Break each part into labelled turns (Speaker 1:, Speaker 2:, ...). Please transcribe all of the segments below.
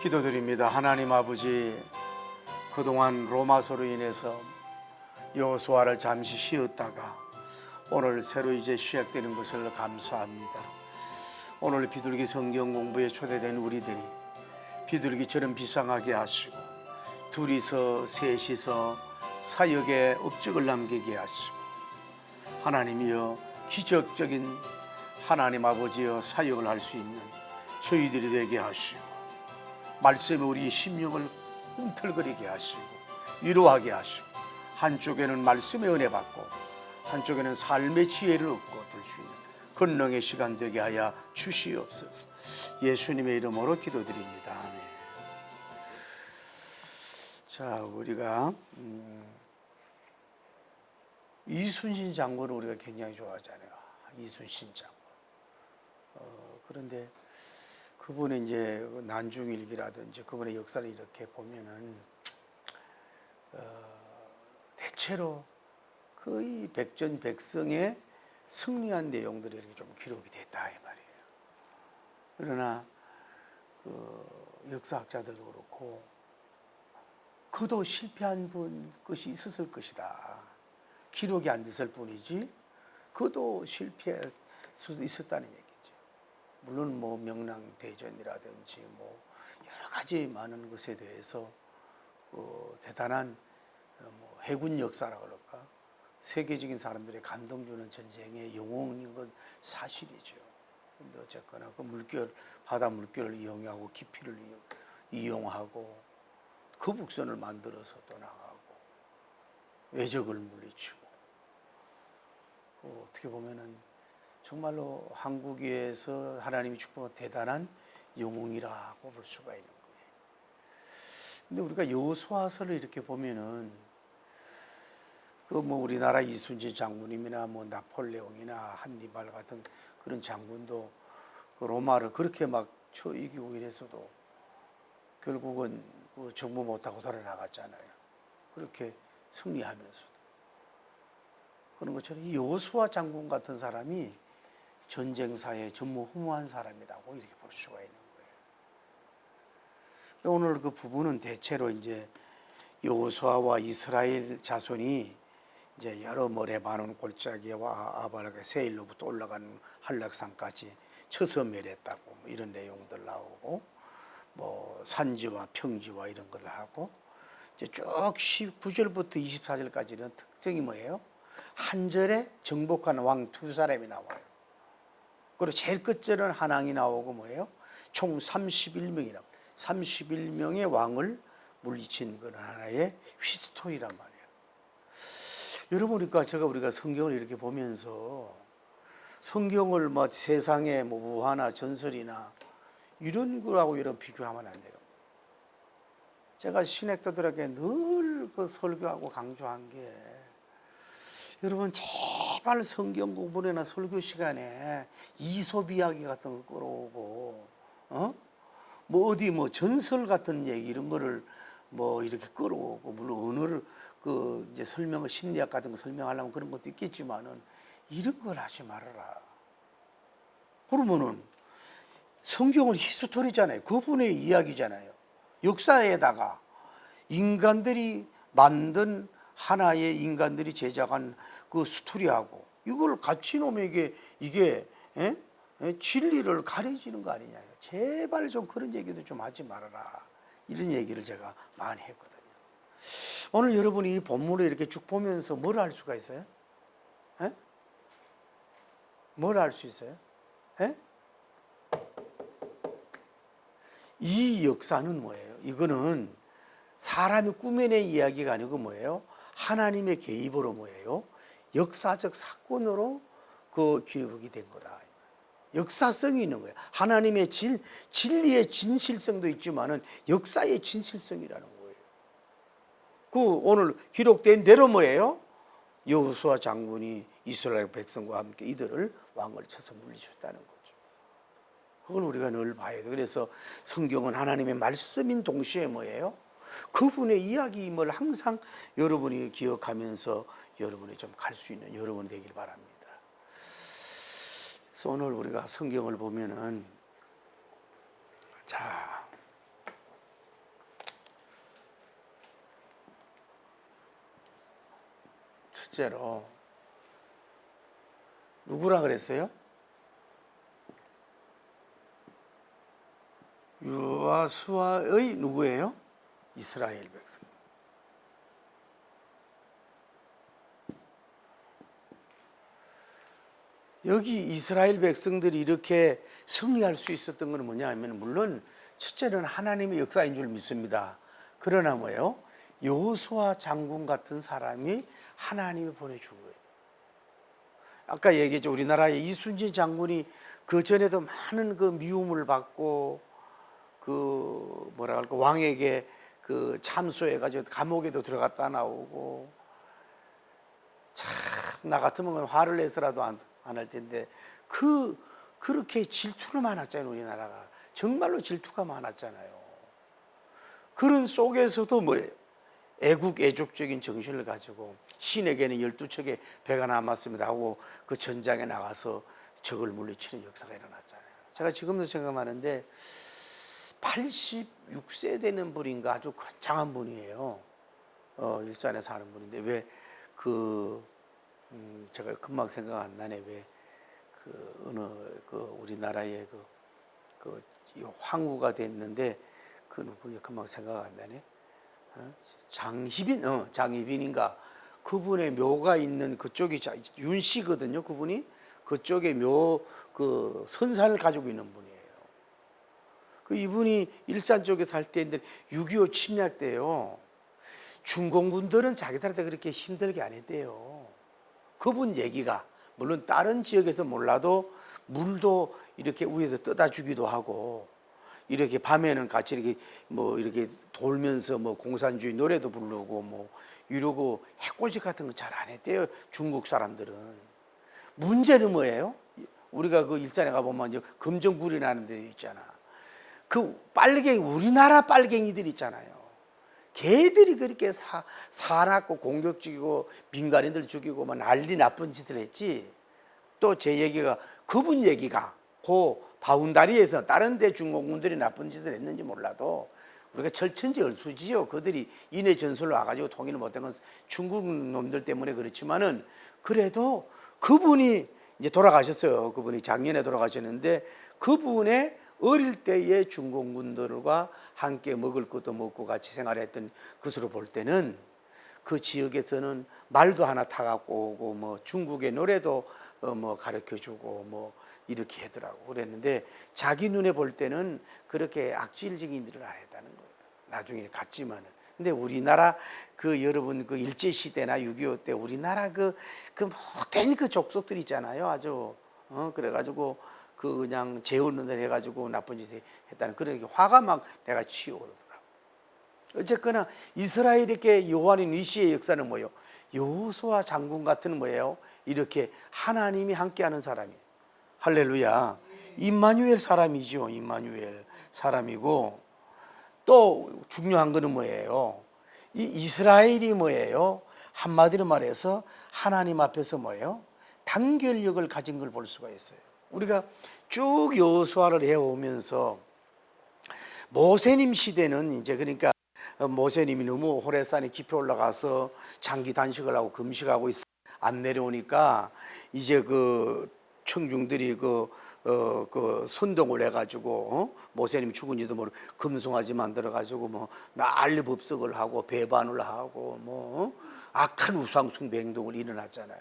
Speaker 1: 기도드립니다. 하나님 아버지, 그동안 로마서로 인해서 여호수아를 잠시 쉬었다가 오늘 새로 이제 시작되는 것을 감사합니다. 오늘 비둘기 성경 공부에 초대된 우리들이 비둘기처럼 비상하게 하시고 둘이서 셋이서 사역에 업적을 남기게 하시고 하나님이여 기적적인 하나님 아버지여 사역을 할 수 있는 저희들이 되게 하시고 말씀에 우리의 심령을 꿈틀거리게 하시고 위로하게 하시고 한쪽에는 말씀의 은혜 받고 한쪽에는 삶의 지혜를 얻고 될 수 있는 권능의 시간 되게 하여 주시옵소서. 예수님의 이름으로 기도드립니다. 아멘. 자, 우리가 이순신 장군을 우리가 굉장히 좋아하잖아요. 이순신 장군. 그런데 그분의 이제 난중일기라든지 그분의 역사를 이렇게 보면은 대체로 거의 백전백승에 승리한 내용들이 이렇게 좀 기록이 됐다 이 말이에요. 그러나 그 역사학자들도 그렇고 그도 실패한 것이 있었을 것이다. 기록이 안 됐을 뿐이지 그도 실패할 수도 있었다는 얘기죠. 물론 뭐 명랑대전이라든지 뭐 여러 가지 많은 것에 대해서 대단한 뭐 해군 역사라 그럴까 세계적인 사람들의 감동 주는 전쟁의 영웅인 건 사실이죠. 근데 어쨌거나 그 물결 바다 물결을 이용하고 깊이를 이용하고 거북선을 만들어서 또 나가고 외적을 물리치고 어떻게 보면은 정말로 한국에서 하나님이 축복한 대단한 영웅이라고 볼 수가 있는 거예요. 근데 우리가 여호수아서를 이렇게 보면은 그 뭐 우리나라 이순신 장군님이나 뭐 나폴레옹이나 한니발 같은 그런 장군도 그 로마를 그렇게 막 쳐 이기고 이래서도 결국은 그 정부 못하고 돌아나갔잖아요. 그렇게 승리하면서도. 그런 것처럼 이 여호수아 장군 같은 사람이 전쟁사에 전무후무한 사람이라고 이렇게 볼 수가 있는 거예요. 오늘 그 부분은 대체로 이제 여호수아와 이스라엘 자손이 이제 여러 모래 많은 골짜기와 아발과 세일로부터 올라가는 한락산까지 쳐서 멸했다고 뭐 이런 내용들 나오고 뭐 산지와 평지와 이런 걸 하고 이제 쭉 19절부터 24절까지는 특징이 뭐예요? 한 절에 정복한 왕 두 사람이 나와요. 그리고 제일 끝절은 한왕이 나오고 뭐예요? 총 31명이라고. 31명의 왕을 물리친 그런 하나의 히스토리란 말이에요. 여러분, 그러니까 우리가 성경을 이렇게 보면서 성경을 뭐 세상의 뭐 우화나 전설이나 이런 거라고 이런 비교하면 안 돼요. 제가 신학도들에게 늘 그 설교하고 강조한 게 여러분 제발 성경 공부나 설교 시간에 이솝 이야기 같은 거 끌어오고 뭐 어디 뭐 전설 같은 얘기 이런 거를 뭐 이렇게 끌어오고 물론 언어를 그 이제 설명을 심리학 같은 거 설명하려면 그런 것도 있겠지만은 이런 걸 하지 말아라. 그러면은 성경은 히스토리잖아요. 그분의 이야기잖아요. 역사에다가 인간들이 만든 하나의 인간들이 제작한 그 스토리하고 이걸 같이 놓으면 이게 진리를 가려지는 거 아니냐. 제발 좀 그런 얘기도 좀 하지 말아라. 이런 얘기를 제가 많이 했거든요. 오늘 여러분이 이 본문을 이렇게 쭉 보면서 뭘 알 수가 있어요? 뭘 알 수 있어요? 이 역사는 뭐예요? 이거는 사람이 꾸며낸 이야기가 아니고 뭐예요? 하나님의 개입으로 뭐예요? 역사적 사건으로 그 기록이 된 거다. 역사성이 있는 거예요. 하나님의 진리의 진실성도 있지만은 역사의 진실성이라는 거예요. 그 오늘 기록된 대로 뭐예요? 여호수아 장군이 이스라엘 백성과 함께 이들을 왕을 쳐서 물리쳤다는 거죠. 그걸 우리가 늘 봐야 돼요. 그래서 성경은 하나님의 말씀인 동시에 뭐예요? 그분의 이야기임을 항상 여러분이 기억하면서 여러분이 좀 갈 수 있는 여러분이 되길 바랍니다. 그래서 오늘 우리가 성경을 보면은 자 첫째로. 누구라 그랬어요? 유아 수아의 누구예요? 이스라엘 백성. 여기 이스라엘 백성들이 이렇게 승리할 수 있었던 것은 뭐냐 하면, 물론 첫째는 하나님의 역사인 줄 믿습니다. 그러나 뭐예요? 여호수아 장군 같은 사람이 하나님이 보내준 거예요. 아까 얘기했죠. 우리나라의 이순신 장군이 그 전에도 많은 그 미움을 받고 그 뭐라 할까, 왕에게 그 참소해가지고 감옥에도 들어갔다 나오고, 참 나 같으면 화를 내서라도 안 할 텐데, 그렇게 질투를 많았잖아요. 우리나라가 정말로 질투가 많았잖아요. 그런 속에서도 뭐예요? 애국 애족적인 정신을 가지고 신에게는 12척의 배가 남았습니다 하고 그 전장에 나가서 적을 물리치는 역사가 일어났잖아요. 제가 지금도 생각나는데 86세 되는 분인가, 아주 건장한 분이에요. 일산에 사는 분인데 왜 제가 금방 생각 안 나네. 왜 어느 우리나라의 황후가 됐는데 그 누구냐, 금방 생각 안 나네. 장희빈인가, 그분의 묘가 있는 그쪽이 윤씨거든요. 그분이 그쪽에 선산을 가지고 있는 분이에요. 이분이 일산 쪽에 살 때인데 6.25 침략 때요, 중공군들은 자기들한테 그렇게 힘들게 안 했대요. 그분 얘기가, 물론 다른 지역에서 몰라도 물도 이렇게 위에서 떠다 주기도 하고, 이렇게 밤에는 같이 이렇게 돌면서 공산주의 노래도 부르고 이러고 해코지 같은 거 잘 안 했대요, 중국 사람들은. 문제는 뭐예요? 우리가 그 일산에 가보면 이제 금정불이 나는 데 있잖아. 그 빨갱이, 우리나라 빨갱이들 있잖아요. 걔들이 그렇게 사납고 공격적이고 민간인들 죽이고 난리 나쁜 짓을 했지. 또 제 얘기가, 그분 얘기가 그 바운다리에서 다른 데 중공군들이 나쁜 짓을 했는지 몰라도 우리가 철천지 얼수지요. 그들이 인해 전술로 와가지고 통일을 못한 건 중국 놈들 때문에 그렇지만은, 그래도 그분이 이제 돌아가셨어요. 그분이 작년에 돌아가셨는데, 그분의 어릴 때의 중공군들과 함께 먹을 것도 먹고 같이 생활했던 것으로 볼 때는, 그 지역에서는 말도 하나 타갖고 오고 중국의 노래도 가르쳐주고 이렇게 하더라고. 그랬는데 자기 눈에 볼 때는 그렇게 악질적인 일을 안 했다는 거예요. 나중에 갔지만은. 근데 우리나라 여러분 일제 시대나 6.25 때 우리나라 못된 족속들 있잖아요. 아주 그래가지고 그냥 재혼을 해가지고 나쁜 짓을 했다는 그런 화가 막 내가 치오르더라고. 어쨌거나 이스라엘에게 요한인 이시의 역사는 뭐예요? 여호수아 장군 같은 뭐예요? 이렇게 하나님이 함께하는 사람이. 할렐루야. 임마누엘 사람이죠. 임마누엘 사람이고, 또 중요한 거는 뭐예요? 이 이스라엘이 뭐예요? 한마디로 말해서 하나님 앞에서 뭐예요? 단결력을 가진 걸 볼 수가 있어요. 우리가 쭉 여호수아를 해오면서 모세님 시대는 이제, 그러니까 모세님이 너무 호레산에 깊이 올라가서 장기 단식을 하고 금식하고 안 내려오니까 이제 청중들이 선동을 해가지고 모세님 죽은지도 모르고 금송아지 만들어가지고 난리 법석을 하고 배반을 하고 악한 우상 숭배 행동을 일어났잖아요.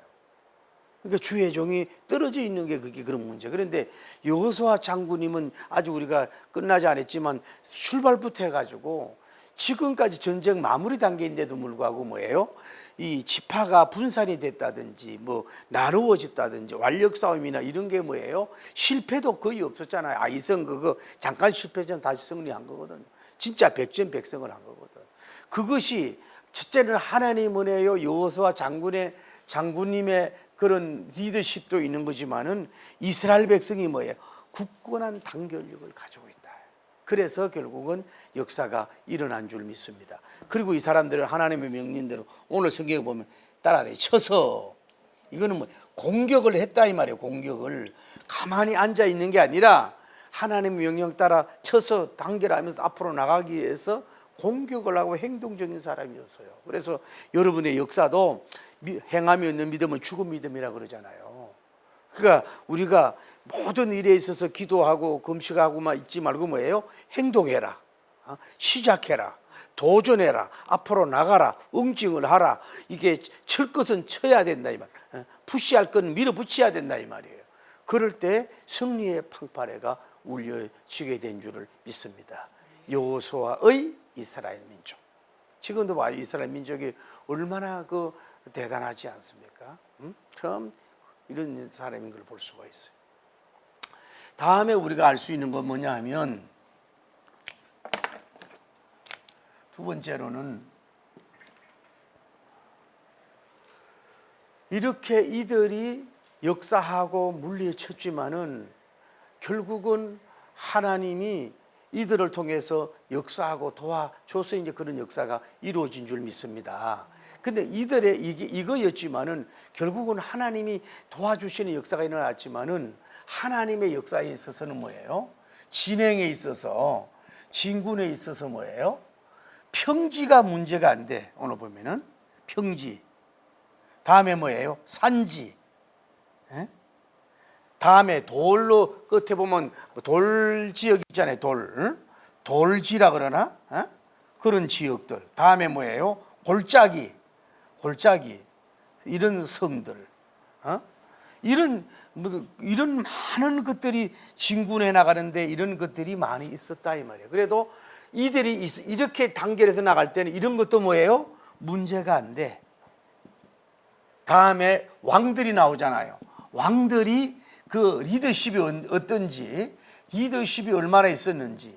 Speaker 1: 그러니까 주의 종이 떨어져 있는 게 그게 그런 문제. 그런데 여호수아 장군님은 아직 우리가 끝나지 않았지만 출발부터 해가지고 지금까지 전쟁 마무리 단계인데도 불구하고 뭐예요? 이 지파가 분산이 됐다든지 나누어졌다든지 완력 싸움이나 이런 게 뭐예요? 실패도 거의 없었잖아요. 아이성 잠깐 실패전 다시 승리한 거거든요. 진짜 백전백승을 한 거거든. 그것이 첫째는 하나님 은혜요, 여호수아 장군님의 그런 리더십도 있는 거지만은 이스라엘 백성이 뭐예요? 굳건한 단결력을 가지고 있다. 그래서 결국은 역사가 일어난 줄 믿습니다. 그리고 이 사람들은 하나님의 명령대로 오늘 성경에 보면 따라내 쳐서, 이거는 공격을 했다 이 말이에요. 공격을 가만히 앉아 있는 게 아니라 하나님의 명령 따라 쳐서 단결하면서 앞으로 나가기 위해서 공격을 하고 행동적인 사람이었어요. 그래서 여러분의 역사도 행함이 없는 믿음은 죽은 믿음이라 그러잖아요. 그러니까 우리가 모든 일에 있어서 기도하고 금식하고만 있지 말고 뭐예요? 행동해라. 시작해라. 도전해라. 앞으로 나가라. 응징을 하라. 이게 칠 것은 쳐야 된다 이 말. 푸시할 건 밀어붙여야 된다 이 말이에요. 그럴 때 승리의 팡파레가 울려지게 된 줄을 믿습니다. 여호수아의 이스라엘 민족. 지금도 봐요. 이스라엘 민족이 얼마나 대단하지 않습니까? 참 이런 사람인 걸 볼 수가 있어요. 다음에 우리가 알 수 있는 건 뭐냐 하면, 두 번째로는 이렇게 이들이 역사하고 물리쳤지만은 결국은 하나님이 이들을 통해서 역사하고 도와줘서 이제 그런 역사가 이루어진 줄 믿습니다. 근데 이들의 이거였지만은 결국은 하나님이 도와주시는 역사가 일어났지만은 하나님의 역사에 있어서는 뭐예요? 진행에 있어서, 진군에 있어서 뭐예요? 평지가 문제가 안 돼. 오늘 보면은 평지. 다음에 뭐예요? 산지. 다음에 돌로 끝에 보면 돌 지역 있잖아요. 돌지라 그러나? 그런 지역들. 다음에 뭐예요? 골짜기. 이런 성들. 이런 많은 것들이 진군해 나가는데 이런 것들이 많이 있었다 이 말이에요. 그래도 이들이 이렇게 단결해서 나갈 때는 이런 것도 뭐예요? 문제가 안 돼. 다음에 왕들이 나오잖아요. 왕들이 그 리더십이 어떤지, 리더십이 얼마나 있었는지,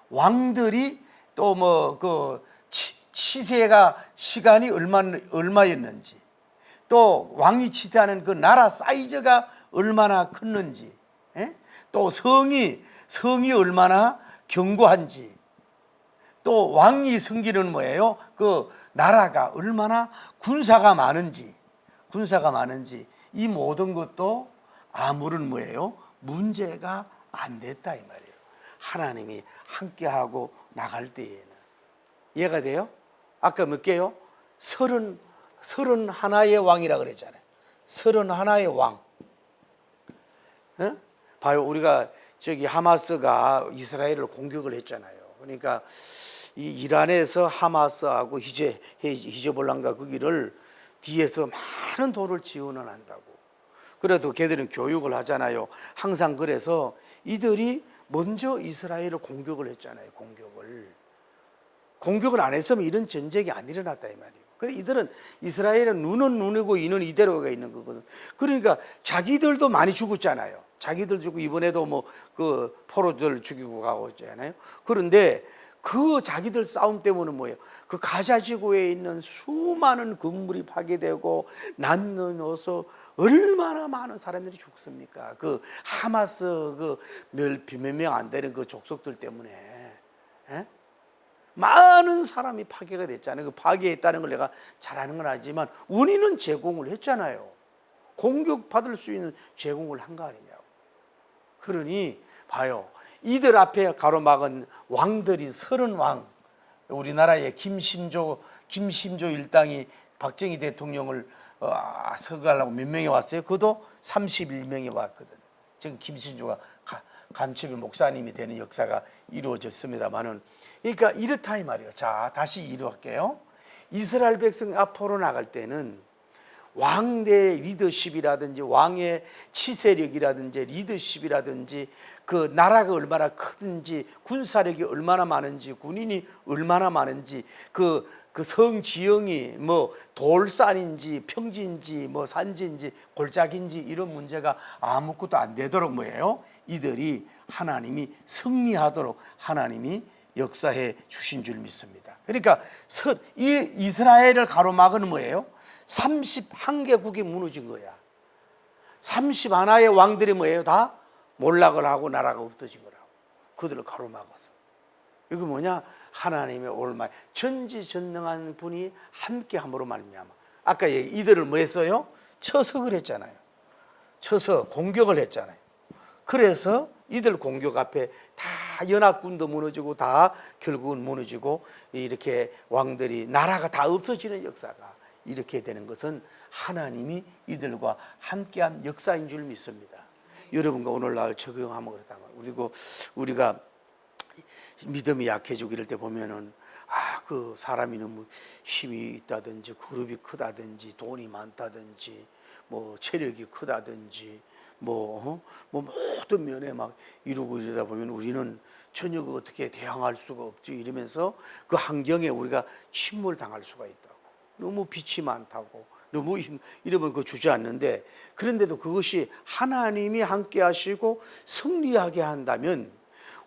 Speaker 1: 왕들이 또 치세가 시간이 얼마였는지, 또 왕이 치대하는 그 나라 사이즈가 얼마나 컸는지, 또 성이 얼마나 견고한지, 또 왕이 섬기는 뭐예요? 그 나라가 얼마나 군사가 많은지 이 모든 것도 아무런 뭐예요? 문제가 안 됐다 이 말이에요. 하나님이 함께하고 나갈 때에는. 이해가 돼요? 아까 몇 개요? 31의 왕이라 그랬잖아요. 31의 왕. 봐요. 우리가 하마스가 이스라엘을 공격을 했잖아요. 그러니까 이 이란에서 하마스하고 히즈볼라가 거기를 뒤에서 많은 돈을 지원을 한다고. 그래도 걔들은 교육을 하잖아요. 항상 그래서 이들이 먼저 이스라엘을 공격을 했잖아요. 공격을 안 했으면 이런 전쟁이 안 일어났다 이 말이에요. 그래 이들은 이스라엘은 눈은 눈이고 이는 이대로가 있는 거거든. 그러니까 자기들도 많이 죽었잖아요. 자기들 죽고 이번에도 포로들 죽이고 가고 있잖아요. 그런데 그 자기들 싸움 때문에 뭐예요? 그 가자 지구에 있는 수많은 건물이 파괴되고 남녀노소 얼마나 많은 사람들이 죽습니까? 그 하마스 몇 명 안 되는 그 족속들 때문에 많은 사람이 파괴가 됐잖아요. 그 파괴했다는 걸 내가 잘하는 건 아니지만 우리는 제공을 했잖아요. 공격받을 수 있는 제공을 한 거 아니냐고. 그러니 봐요. 이들 앞에 가로막은 왕들이 30왕. 우리나라의 김심조 일당이 박정희 대통령을 서거하려고 몇 명이 왔어요? 그도 31명이 왔거든. 지금 김심조가 감첩의 목사님이 되는 역사가 이루어졌습니다만은, 그러니까 이렇다 이 말이에요. 자, 다시 이루할게요. 이스라엘 백성 앞으로 나갈 때는 왕의 리더십이라든지 왕의 치세력이라든지 리더십이라든지 그 나라가 얼마나 크든지 군사력이 얼마나 많은지 군인이 얼마나 많은지 그 성지형이 돌산인지 평지인지 산지인지 골짜기인지 이런 문제가 아무것도 안 되도록 뭐예요? 이들이 하나님이 승리하도록 하나님이 역사해 주신 줄 믿습니다. 그러니까 이 이스라엘을 가로막은 뭐예요? 31개국이 무너진 거야. 31의 왕들이 뭐예요? 다 몰락을 하고 나라가 없어진 거라고. 그들을 가로막아서. 이거 뭐냐? 하나님의 올말 전지전능한 분이 함께 함으로 말미암아. 아까 이들을 뭐 했어요? 쳐서 그랬잖아요. 쳐서 공격을 했잖아요. 그래서 이들 공격 앞에 다 다 연합군도 무너지고 다 결국은 무너지고 이렇게 왕들이 나라가 다 없어지는 역사가 이렇게 되는 것은 하나님이 이들과 함께한 역사인 줄 믿습니다. 여러분과 오늘날 적용하면 그렇다. 그리고 우리가 믿음이 약해지고 이럴 때 보면은 그 사람이 너무 힘이 있다든지 그룹이 크다든지 돈이 많다든지 뭐 체력이 크다든지 뭐 모든 면에 막 이루고 이러다 보면 우리는 전혀 어떻게 대항할 수가 없지 이러면서 그 환경에 우리가 침몰당할 수가 있다. 너무 빛이 많다고 너무 이러면 그 주저앉는데, 그런데도 그것이 하나님이 함께 하시고 승리하게 한다면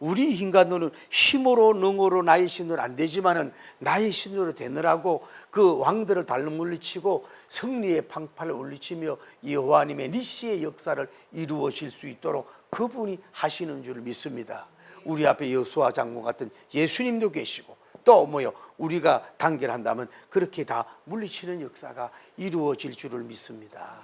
Speaker 1: 우리 인간으로는 힘으로 능으로 나의 신으로 안 되지만은 나의 신으로 되느라고 그 왕들을 달로 물리치고 승리의 방파를 울리치며 여호와님의 니시의 역사를 이루어질 수 있도록 그분이 하시는 줄 믿습니다. 우리 앞에 여호수아 장군 같은 예수님도 계시고 또 우리가 단결한다면 그렇게 다 물리치는 역사가 이루어질 줄을 믿습니다.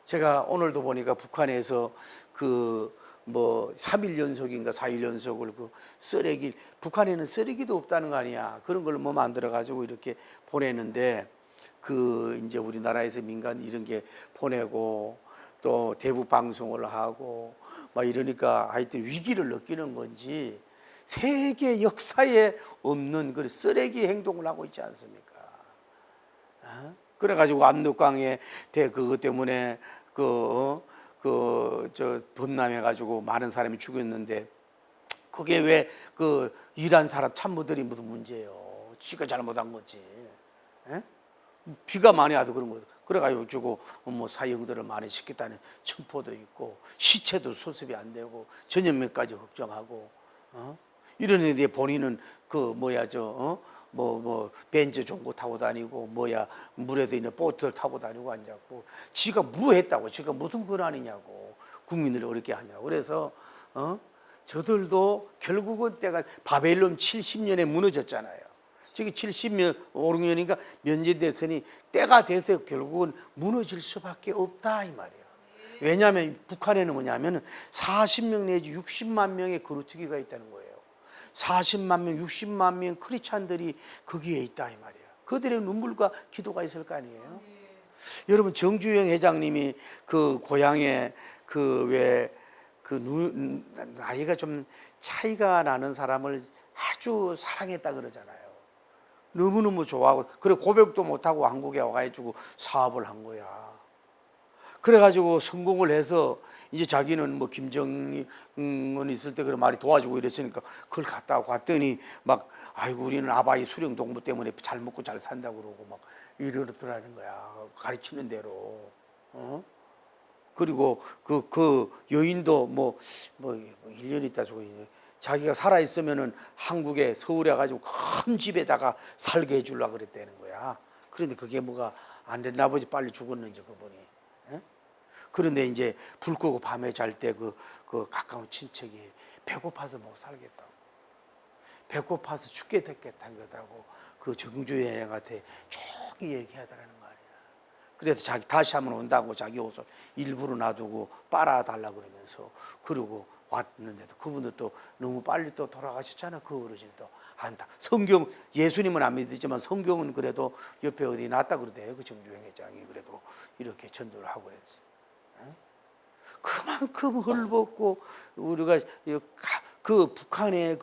Speaker 1: 제가 오늘도 보니까 북한에서 3일 연속인가 4일 연속을 쓰레기, 북한에는 쓰레기도 없다는 거 아니야. 그런 걸 만들어 가지고 이렇게 보내는데 이제 우리나라에서 민간 이런 게 보내고 또 대북 방송을 하고 막 이러니까 하여튼 위기를 느끼는 건지 세계 역사에 없는 그 쓰레기 행동을 하고 있지 않습니까? 그래가지고 압록강에 그것 때문에 범람해가지고 많은 사람이 죽었는데 그게 왜 일한 사람 참모들이 무슨 문제예요? 지가 잘못한 거지. 비가 많이 와도 그런 거. 그래가지고 사형들을 많이 시켰다는 첨포도 있고 시체도 수습이 안 되고 전염병까지 걱정하고 이런 데 본인은 벤츠 좋은 거 타고 다니고 물에도 있는 보트를 타고 다니고 앉았고 지가 했다고 지가 무슨 권한이냐고 국민들을 어렵게 하냐고. 그래서 저들도 결국은 때가 바벨론 70년에 무너졌잖아요. 지금 70년 5, 6년인가 면제됐으니 때가 돼서 결국은 무너질 수밖에 없다 이 말이에요. 왜냐하면 북한에는 뭐냐면 40명 내지 60만 명의 거루투기가 있다는 거예요. 40만 명, 60만 명 크리스찬들이 거기에 있다 이 말이에요. 그들의 눈물과 기도가 있을 거 아니에요. 여러분 정주영 회장님이 고향에 나이가 좀 차이가 나는 사람을 아주 사랑했다 그러잖아요. 너무너무 좋아하고 그래 고백도 못하고 한국에 와가지고 사업을 한 거야. 그래가지고 성공을 해서 이제 자기는 김정은 있을 때 그런 말이 도와주고 이랬으니까 그걸 갔더니 아이고 우리는 아바이 수령 동무 때문에 잘 먹고 잘 산다고 그러고 막 이러더라는 거야. 가르치는 대로. 그리고 그 여인도 1년 있다 죽어. 자기가 살아 있으면은 한국에 서울에 가지고 큰 집에다가 살게 해주려고 그랬다는 거야. 그런데 그게 뭐가 안 됐나 보지. 빨리 죽었는지 그분이. 그런데 이제 불 끄고 밤에 잘 때 가까운 친척이 배고파서 못 살겠다고, 배고파서 죽게 됐겠다는 거다고 정주행한테 조기 얘기하더라는 말이야. 그래서 자기 다시 한번 온다고 자기 옷을 일부러 놔두고 빨아달라고 그러면서 그러고 왔는데도 그분도 또 너무 빨리 또 돌아가셨잖아. 그 어르신도 안다. 성경 예수님은 안 믿지만 성경은 그래도 옆에 어디 놨다 그러대요. 그 정주행 회장이 그래도 이렇게 전도를 하고 그랬어. 그만큼 헐벗고 우리가 북한의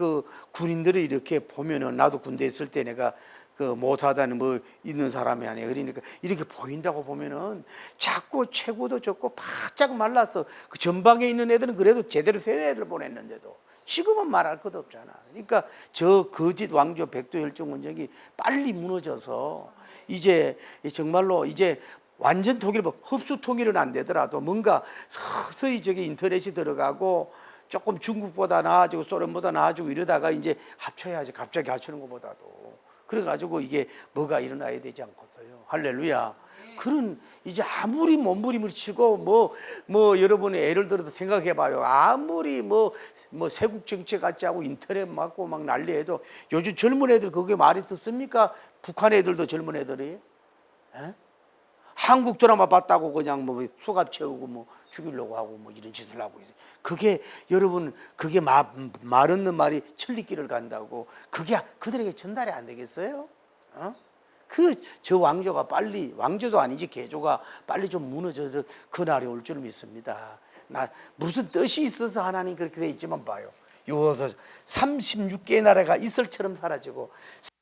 Speaker 1: 군인들을 이렇게 보면은 나도 군대 있을 때 내가 못하다는 있는 사람이 아니야. 그러니까 이렇게 보인다고 보면은 자꾸 체구도 적고 바짝 말랐어. 그 전방에 있는 애들은 그래도 제대로 세례를 보냈는데도 지금은 말할 것도 없잖아. 그러니까 저 거짓 왕조 백도 혈종 원정이 빨리 무너져서 이제 정말로 이제 완전 통일, 흡수 통일은 안 되더라도 뭔가 서서히 인터넷이 들어가고 조금 중국보다 나아지고 소련보다 나아지고 이러다가 이제 합쳐야지. 갑자기 합치는 것보다도. 그래가지고 이게 뭐가 일어나야 되지 않겠어요. 할렐루야. 그런 이제 아무리 몸부림을 치고 여러분이 예를 들어서 생각해봐요. 아무리 세국 정책 같지 않고 인터넷 맞고 막 난리해도 요즘 젊은 애들 그게 말이 듣습니까? 북한 애들도 젊은 애들이. 한국 드라마 봤다고 그냥 수갑 채우고 죽이려고 하고 뭐 이런 짓을 하고 있어요. 그게 여러분 그게 말 없는 말이 천리길을 간다고 그게 그들에게 전달이 안 되겠어요? 저 왕조가 빨리 왕조도 아니지 개조가 빨리 좀 무너져서 그날이 올 줄 믿습니다. 무슨 뜻이 있어서 하나님 그렇게 돼 있지만 봐요. 요 36개의 나라가 이슬처럼 사라지고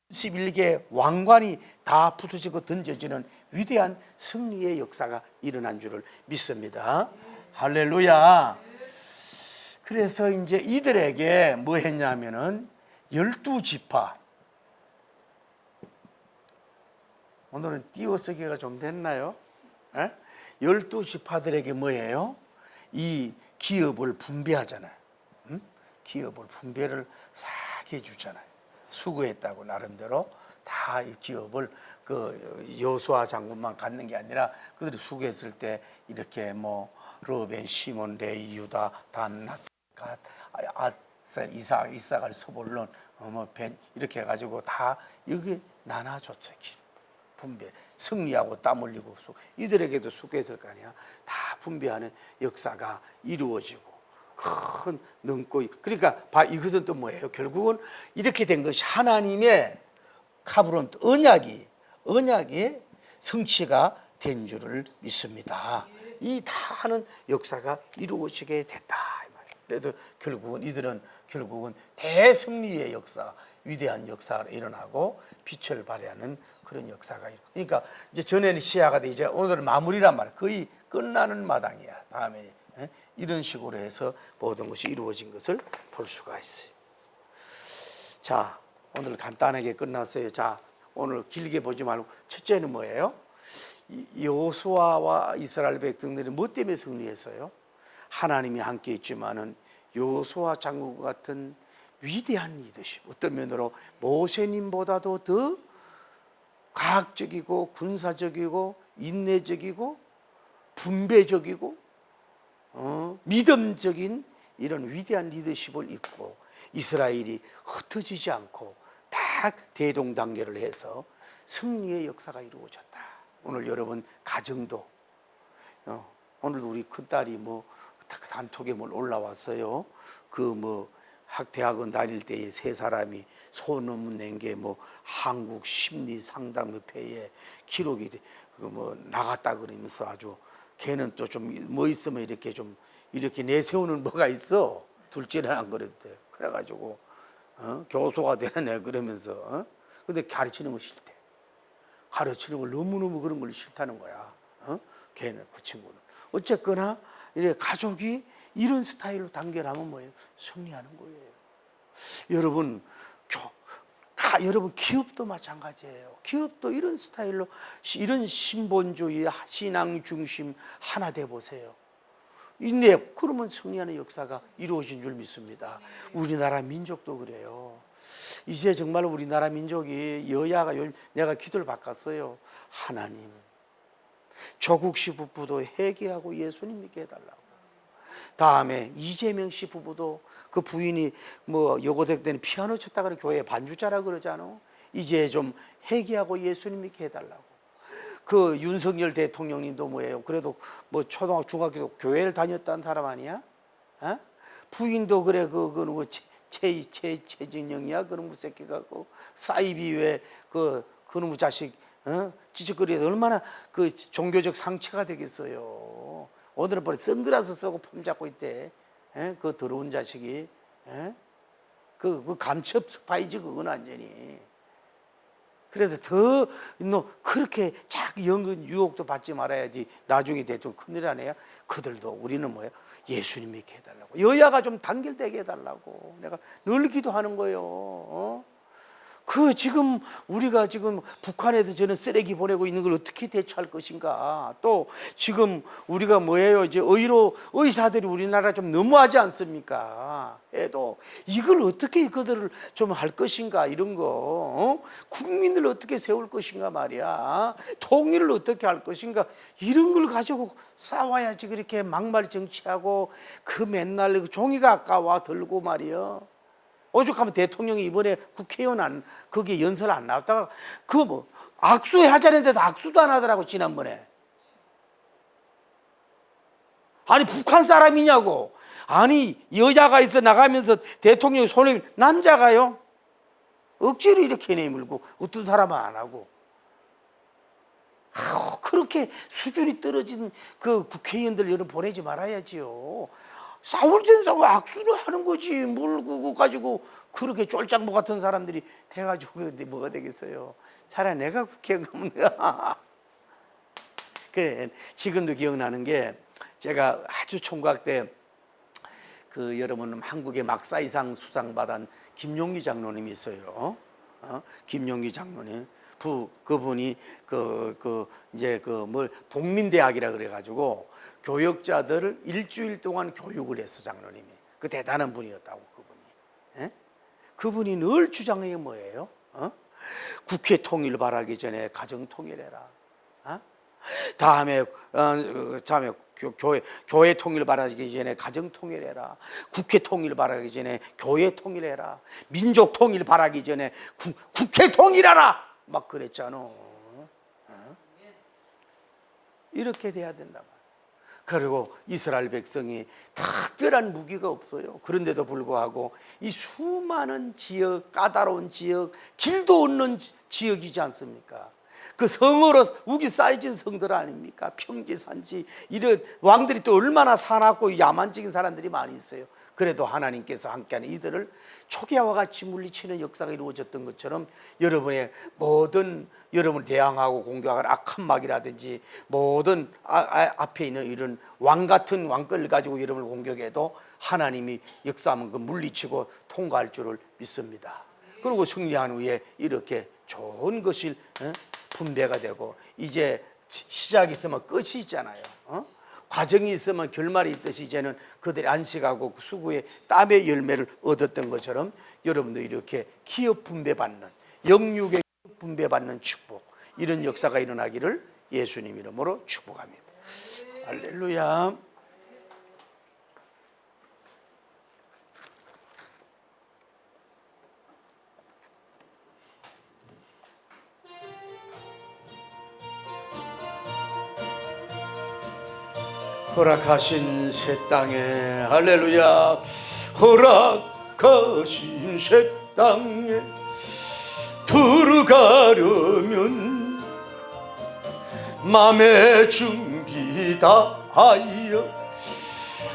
Speaker 1: 31개 왕관이 다 부서지고 던져지는 위대한 승리의 역사가 일어난 줄을 믿습니다. 할렐루야. 그래서 이제 이들에게 뭐 했냐면은 12지파. 오늘은 띄어쓰기가 좀 됐나요? 12지파들에게 뭐예요? 이 기업을 분배하잖아요. 기업을 분배를 싹 해주잖아요. 수고했다고 나름대로 다 이 기업을 그 여호수아 장군만 갖는 게 아니라 그들이 수고했을 때 이렇게 뭐 르벤, 시몬, 레위, 유다, 단, 갓, 아셀, 이사갈, 서볼론, 뭐 벤 이렇게 해가지고 다 여기 나눠줬어요. 분배, 승리하고 땀 흘리고 이들에게도 수고했을 거 아니야. 다 분배하는 역사가 이루어지고 큰 넘고 그러니까 이것은 또 뭐예요? 결국은 이렇게 된 것이 하나님의 카브론 언약의 성취가 된 줄을 믿습니다. 이 다 하는 역사가 이루어지게 됐다 이 말이에요. 그래도 결국은 이들은 대승리의 역사, 위대한 역사가 일어나고 빛을 발하는 그런 역사가 그러니까 이제 전에는 시야가 돼 이제 오늘은 마무리란 말이야. 거의 끝나는 마당이야. 다음에 이런 식으로 해서 모든 것이 이루어진 것을 볼 수가 있어요. 자, 오늘 간단하게 끝났어요. 자, 오늘 길게 보지 말고 첫째는 뭐예요? 여호수아와 이스라엘 백성들이 뭐 때문에 승리했어요? 하나님이 함께 있지만은 여호수아 장군 같은 위대한 리더십, 어떤 면으로 모세님보다도 더 과학적이고 군사적이고 인내적이고 분배적이고 믿음적인 이런 위대한 리더십을 입고 이스라엘이 흩어지지 않고 딱 대동단결을 해서 승리의 역사가 이루어졌다. 오늘 여러분 가정도 오늘 우리 큰딸이 뭐 단톡에 뭘 올라왔어요. 그 뭐 대학원 다닐 때에 세 사람이 소논문 낸 게 뭐 한국 심리 상담협회에 기록이 뭐 나갔다 그러면서 아주 걔는 또 좀 뭐 있으면 이렇게 좀 이렇게 내세우는 뭐가 있어. 둘째는 안 그랬대. 그래가지고 교수가 되네 그러면서 근데 가르치는 거 싫대. 가르치는 걸 너무너무 그런 걸 싫다는 거야. 걔는 그 친구는 어쨌거나 이래 가족이 이런 스타일로 단결하면 뭐예요? 승리하는 거예요. 여러분 여러분 기업도 마찬가지예요. 기업도 이런 스타일로 이런 신본주의 신앙 중심 하나 돼 보세요. 그러면 승리하는 역사가 이루어진 줄 믿습니다. 우리나라 민족도 그래요. 이제 정말 우리나라 민족이 여야가 내가 기도를 바꿨어요. 하나님 조국 씨 부부도 회개하고 예수님 믿게 해달라고. 다음에 이재명 씨 부부도 그 부인이 뭐 여고생 때는 피아노 쳤다 그래 교회 반주자라 그러잖아. 이제 좀 회개하고 예수님 믿게 해달라고. 그 윤석열 대통령님도 뭐예요? 그래도 뭐 초등학교 중학교 교회를 다녔다는 사람 아니야? 부인도 그래 그 최진영이야 그놈의 새끼 갖고 사이비 왜 그놈의 자식 찌직거리서 얼마나 그 종교적 상처가 되겠어요. 오늘은 벌써 선글라스 쓰고 폼 잡고 있대. 그 더러운 자식이. 그 감첩 스파이지 그건 완전히. 그래서 너 그렇게 자꾸 연금 유혹도 받지 말아야지. 나중에 대통령 큰일 아니야. 그들도 우리는 뭐예요? 예수님 믿게 해달라고. 여야가 좀 단결되게 해달라고. 내가 늘 기도하는 거예요. 지금 우리가 지금 북한에서 저는 쓰레기 보내고 있는 걸 어떻게 대처할 것인가. 또 지금 우리가 뭐예요? 이제 의사들이 우리나라 좀 너무하지 않습니까? 해도 이걸 어떻게 그들을 좀 할 것인가 이런 거. 국민을 어떻게 세울 것인가 말이야. 통일을 어떻게 할 것인가 이런 걸 가지고 싸워야지. 그렇게 막말 정치하고 그 맨날 종이가 아까워 들고 말이야. 오죽하면 대통령이 이번에 국회의원 거기에 연설 안 나왔다가 그거 뭐 악수하자는데도 악수도 안 하더라고. 지난번에 아니 북한 사람이냐고. 아니 여자가 있어 나가면서 대통령 손에 남자가요? 억지로 이렇게 내밀고 어떤 사람은 안 하고. 그렇게 수준이 떨어진 그 국회의원들 여러분 보내지 말아야지요. 싸울 땐 싸우고 악수를 하는 거지. 뭘 그거 가지고 그렇게 쫄짱보 같은 사람들이 돼가지고 뭐가 되겠어요. 차라리 내가 국회에 가면 그래. 지금도 기억나는 게 제가 아주 총각 때 그 여러분 한국의 막사이상 수상 받은 김용기 장로님이 있어요. 김용기 장로님. 그분이 이제 복민대학이라 그래가지고 교역자들을 일주일 동안 교육을 했어 장로님이. 그 대단한 분이었다고 그분이. 예? 그분이 늘 주장한 게 뭐예요? 국회 통일 바라기 전에 가정 통일해라. 다음에 교회 통일 바라기 전에 가정 통일해라. 국회 통일 바라기 전에 교회 통일해라. 민족 통일 바라기 전에 국회 통일하라. 막 그랬잖아. 이렇게 돼야 된다. 그리고 이스라엘 백성이 특별한 무기가 없어요. 그런데도 불구하고 이 수많은 지역, 까다로운 지역, 길도 없는 지역이지 않습니까? 그 성으로 우기 쌓여진 성들 아닙니까? 평지, 산지, 이런 왕들이 또 얼마나 사납고 야만적인 사람들이 많이 있어요. 그래도 하나님께서 함께하는 이들을 초기화와 같이 물리치는 역사가 이루어졌던 것처럼 여러분의 모든 여러분을 대항하고 공격하는 악한 막이라든지 모든 앞에 있는 이런 왕 같은 왕권을 가지고 여러분을 공격해도 하나님이 역사하면 그 물리치고 통과할 줄을 믿습니다. 그리고 승리한 후에 이렇게 좋은 것이 분배가 되고 이제 시작이 있으면 끝이 있잖아요. 과정이 있으면 결말이 있듯이 이제는 그들이 안식하고 수고의 땀의 열매를 얻었던 것처럼 여러분도 이렇게 기업 분배받는 영육의 분배받는 축복, 이런 역사가 일어나기를 예수님 이름으로 축복합니다. 할렐루야. 허락하신 새 땅에 할렐루야. 허락하신 새 땅에 들어가려면 맘의 준비 다 하여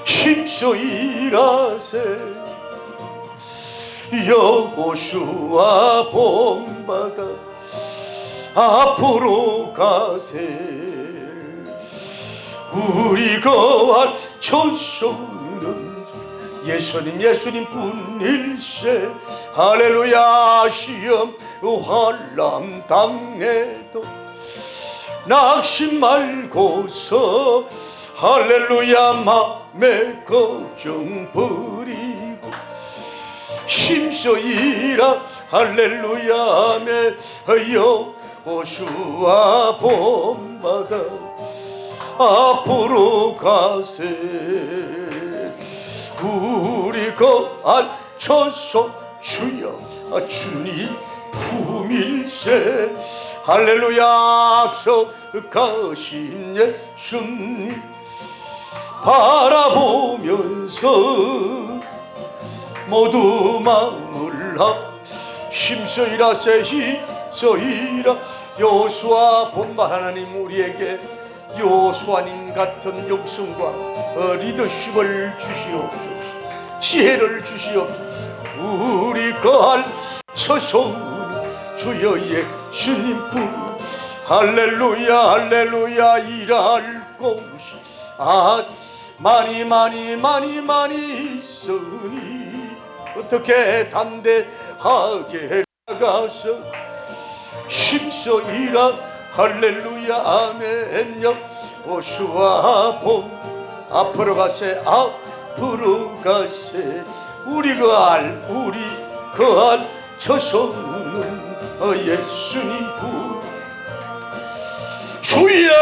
Speaker 1: 힘써 일하세. 여호수아 본받아 앞으로 가세. 우리 거할 초소는 예수님 뿐일세. 할렐루야. 시험 환난 당해도 낙심 말고서 할렐루야 맘에 걱정 버리고 힘써 일하. 할렐루야 매 여호수아 본받아 앞으로 가세. 우리 거할 처소 주여 주님 품일세. 할렐루야. 앞서가신 예수님 바라보면서 모두 마음을 힘써 일하세. 힘써 일하. 여호수아 본받 하나님 우리에게 여호수아님 같은 용성과 리더십을 주시옵소서. 지혜를 주시옵소서. 우리 거할 서서는 주여 예수님뿐. 할렐루야 할렐루야. 일할 곳이 많이 있으니 어떻게 담대하게 나가서 힘써 일하. 할렐루야 아멘. 여호수아 본 앞으로 가세. 앞으로 가세. 우리 거할 저소는 예수님 부 주여.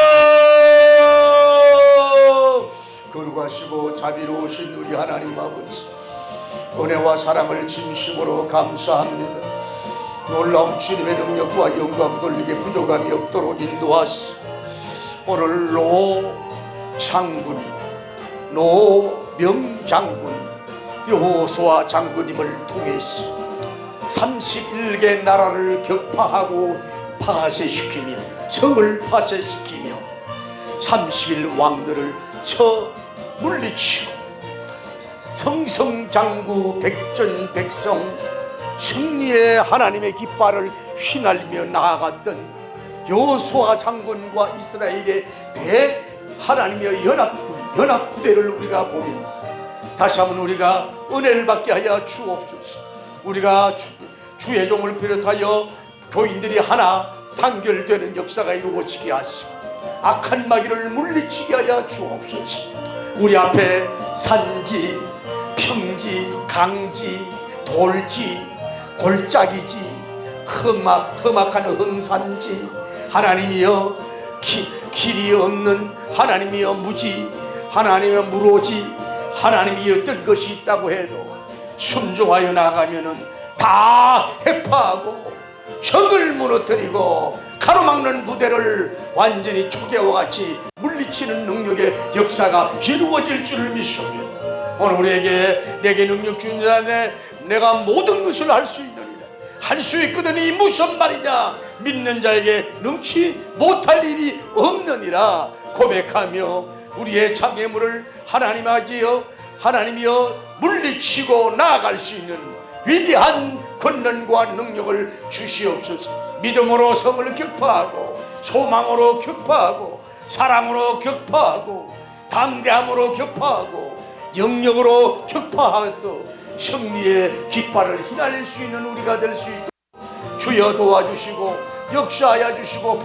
Speaker 1: 거룩하시고 자비로우신 우리 하나님 아버지, 은혜와 사랑을 진심으로 감사합니다. 놀라운 주님의 능력과 영광 돌리게 부족함이 없도록 인도하시. 오늘로 창군 노명장군 여호수아 장군님을 통해서 31개 나라를 격파하고 파쇄시키며 성을 파쇄시키며 30일 왕들을 쳐 물리치고 성성장구 백전백성 승리의 하나님의 깃발을 휘날리며 나아갔던 여호수아 장군과 이스라엘의 하나님의 연합부대를 우리가 보면서 다시 한번 우리가 은혜를 받게 하여 주옵소서. 우리가 주의 종을 비롯하여 교인들이 하나 단결되는 역사가 이루어지게 하시고 악한 마귀를 물리치게 하여 주옵소서. 우리 앞에 산지, 평지, 강지, 돌지, 골짜기지, 험악한 험산지, 하나님이여 길이 없는 하나님이여 무지, 하나님이여 무로지, 하나님이 어떤 것이 있다고 해도 순종하여 나가면은 다 해파하고 적을 무너뜨리고 가로막는 부대를 완전히 초계와 같이 물리치는 능력의 역사가 이루어질 줄을 믿습니다. 오늘 우리에게 내게 능력 주는 자네 내가 모든 것을 할 수 있느니라. 할 수 있거든이 무슨 말이냐. 믿는 자에게 능치 못할 일이 없느니라 고백하며 우리의 장애물을 하나님이여 물리치고 나아갈 수 있는 위대한 권능과 능력을 주시옵소서. 믿음으로 성을 격파하고 소망으로 격파하고 사랑으로 격파하고 담대함으로 격파하고 영역으로 격파해서 승리의 깃발을 휘날릴 수 있는 우리가 될 수 있도록 주여 도와주시고 역사하여 주시고